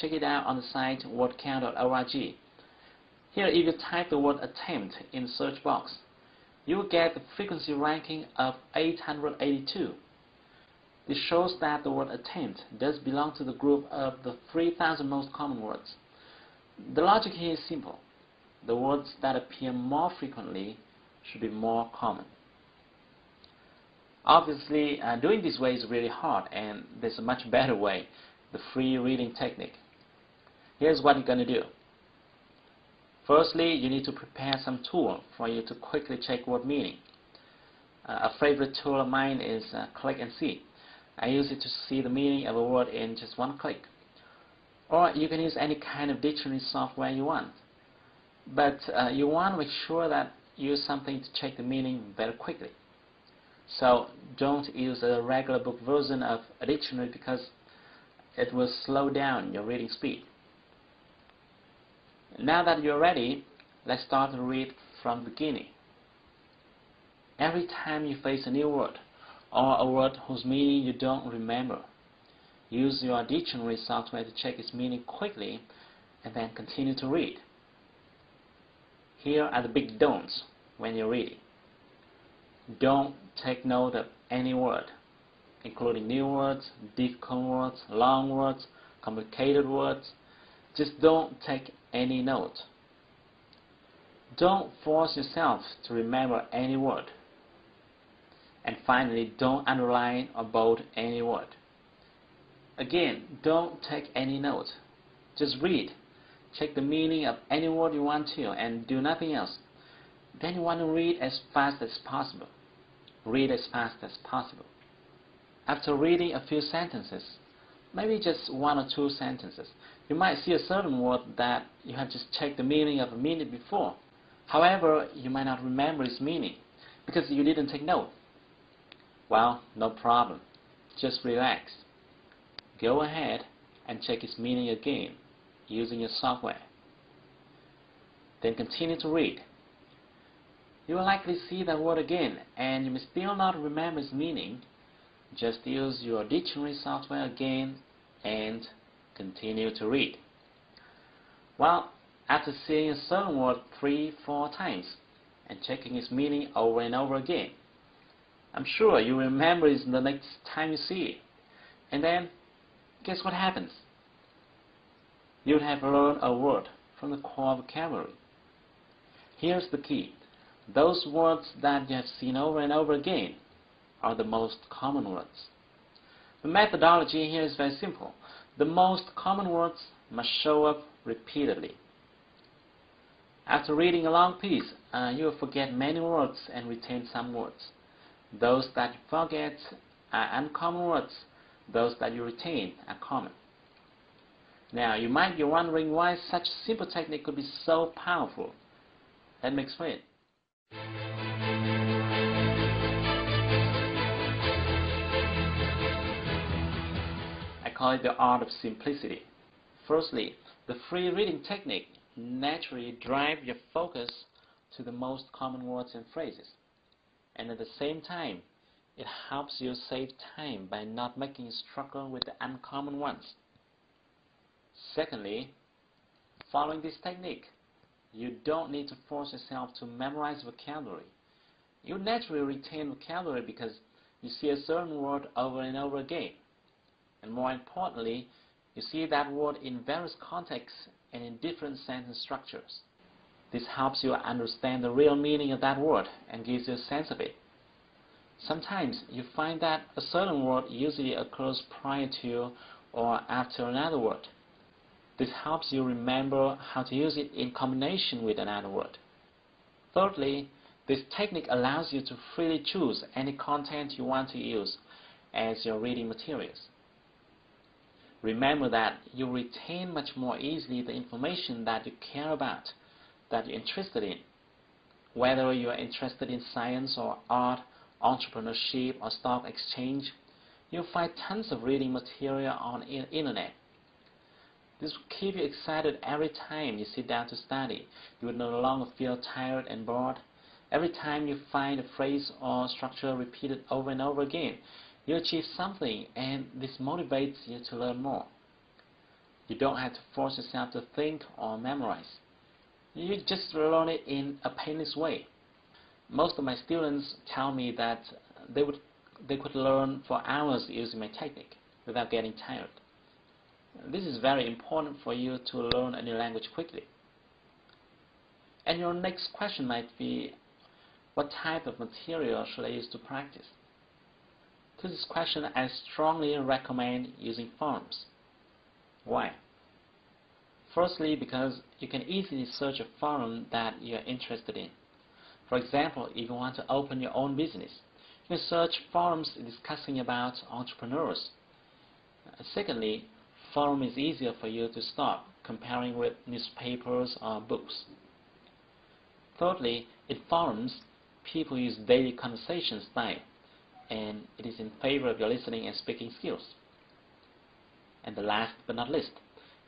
Check it out on the site wordcount.org. Here, if you type the word attempt in the search box, you will get the frequency ranking of 882. This shows that the word attempt does belong to the group of the 3,000 most common words. The logic here is simple. The words that appear more frequently should be more common. Obviously, doing this way is really hard, and there's a much better way, the free reading technique. Here's what you're going to do. Firstly, you need to prepare some tool for you to quickly check word meaning. A favorite tool of mine is Click and See. I use it to see the meaning of a word in just one click. Or you can use any kind of dictionary software you want. But you want to make sure that you use something to check the meaning very quickly. So don't use a regular book version of a dictionary because it will slow down your reading speed. Now that you're ready, let's start to read from the beginning. Every time you face a new word, or a word whose meaning you don't remember, use your dictionary software to check its meaning quickly and then continue to read. Here are the big don'ts when you're reading. Don't take note of any word, including new words, difficult words, long words, complicated words. Just don't take any note. Don't force yourself to remember any word. And finally, don't underline or bold any word. Again, don't take any note. Just read. Check the meaning of any word you want to and do nothing else. Then you want to read as fast as possible. Read as fast as possible. After reading a few sentences, maybe just one or two sentences, you might see a certain word that you have just checked the meaning of a minute before. However, you might not remember its meaning because you didn't take note. Well, no problem. Just relax. Go ahead and check its meaning again using your software. Then continue to read. You will likely see that word again and you may still not remember its meaning. Just use your dictionary software again and continue to read. Well, after seeing a certain word 3-4 times and checking its meaning over and over again, I'm sure you remember it the next time you see it. And then, guess what happens? You have learned a word from the core vocabulary. Here's the key. Those words that you have seen over and over again are the most common words. The methodology here is very simple. The most common words must show up repeatedly. After reading a long piece, you will forget many words and retain some words. Those that you forget are uncommon words. Those that you retain are common. Now, you might be wondering why such a simple technique could be so powerful. Let me explain. I call it the art of simplicity. Firstly, the free reading technique naturally drives your focus to the most common words and phrases. And at the same time, it helps you save time by not making you struggle with the uncommon ones. Secondly, following this technique, you don't need to force yourself to memorize vocabulary. You naturally retain vocabulary because you see a certain word over and over again. And more importantly, you see that word in various contexts and in different sentence structures. This helps you understand the real meaning of that word and gives you a sense of it. Sometimes you find that a certain word usually occurs prior to or after another word. This helps you remember how to use it in combination with another word. Thirdly, this technique allows you to freely choose any content you want to use as your reading materials. Remember that you retain much more easily the information that you care about, that you're interested in. Whether you are interested in science or art, entrepreneurship or stock exchange, you'll find tons of reading material on the internet. This will keep you excited every time you sit down to study. You will no longer feel tired and bored. Every time you find a phrase or structure repeated over and over again, you achieve something, and this motivates you to learn more. You don't have to force yourself to think or memorize. You just learn it in a painless way. Most of my students tell me that they could learn for hours using my technique without getting tired. This is very important for you to learn a new language quickly. And your next question might be, what type of material should I use to practice? To this question, I strongly recommend using forums. Why? Firstly, because you can easily search a forum that you are interested in. For example, if you want to open your own business, you can search forums discussing about entrepreneurs. Secondly, forum is easier for you to start comparing with newspapers or books. Thirdly, in forums, people use daily conversation style, and it is in favor of your listening and speaking skills. And the last but not least,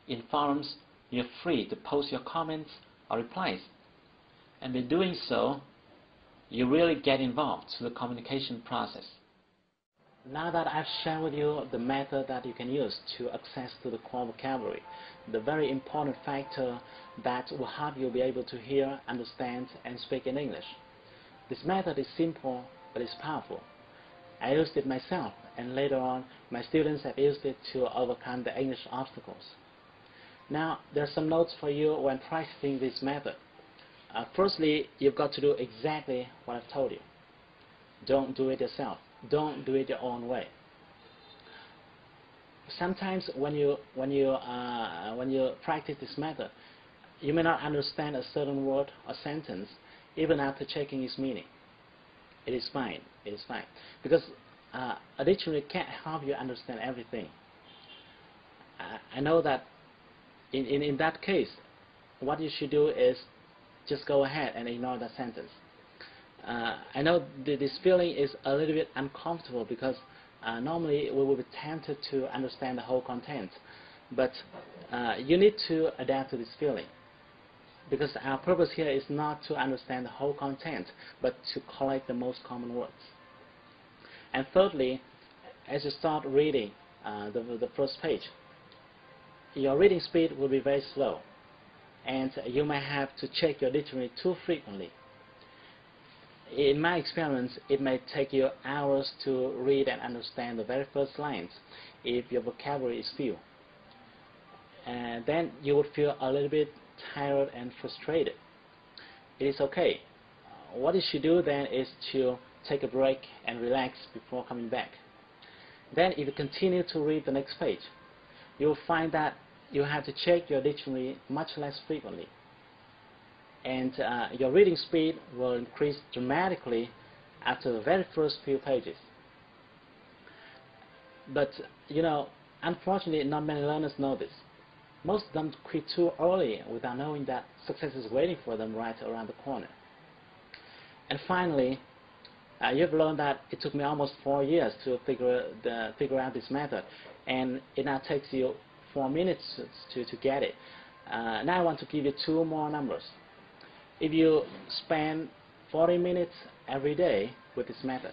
in forums, you're free to post your comments or replies. And by doing so, you really get involved to the communication process. Now that I've shared with you the method that you can use to access to the core vocabulary, the very important factor that will help you be able to hear, understand, and speak in English. This method is simple, but it's powerful. I used it myself, and later on, my students have used it to overcome the English obstacles. Now, there are some notes for you when practicing this method. Firstly, you've got to do exactly what I've told you. Don't do it yourself. Don't do it your own way. Sometimes when you practice this method, you may not understand a certain word or sentence even after checking its meaning. It is fine. It is fine, because a dictionary can't help you understand everything. I know that in that case, what you should do is just go ahead and ignore that sentence. I know this feeling is a little bit uncomfortable because normally we will be tempted to understand the whole content, but you need to adapt to this feeling, because our purpose here is not to understand the whole content, but to collect the most common words. And thirdly, as you start reading the first page, your reading speed will be very slow, and you may have to check your dictionary too frequently. In my experience, it may take you hours to read and understand the very first lines if your vocabulary is few. And then you would feel a little bit tired and frustrated. It is okay. What you should do then is to take a break and relax before coming back. Then if you continue to read the next page, you will find that you have to check your dictionary much less frequently. And your reading speed will increase dramatically after the very first few pages. But, you know, unfortunately, not many learners know this. Most of them quit too early without knowing that success is waiting for them right around the corner. And finally, you've learned that it took me almost 4 years to figure out this method, and it now takes you 4 minutes to get it. Now I want to give you 2 more numbers. If you spend 40 minutes every day with this method,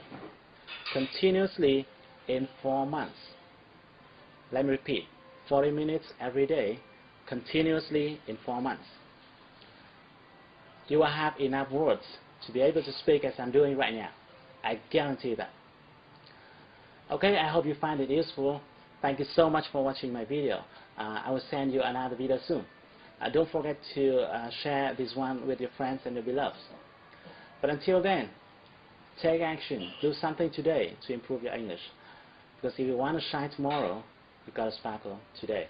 continuously in 4 months, let me repeat, 40 minutes every day, continuously in 4 months, you will have enough words to be able to speak as I'm doing right now. I guarantee that. Okay, I hope you find it useful. Thank you so much for watching my video. I will send you another video soon. Don't forget to share this one with your friends and your beloveds. But until then, take action. Do something today to improve your English. Because if you want to shine tomorrow, you've got to sparkle today.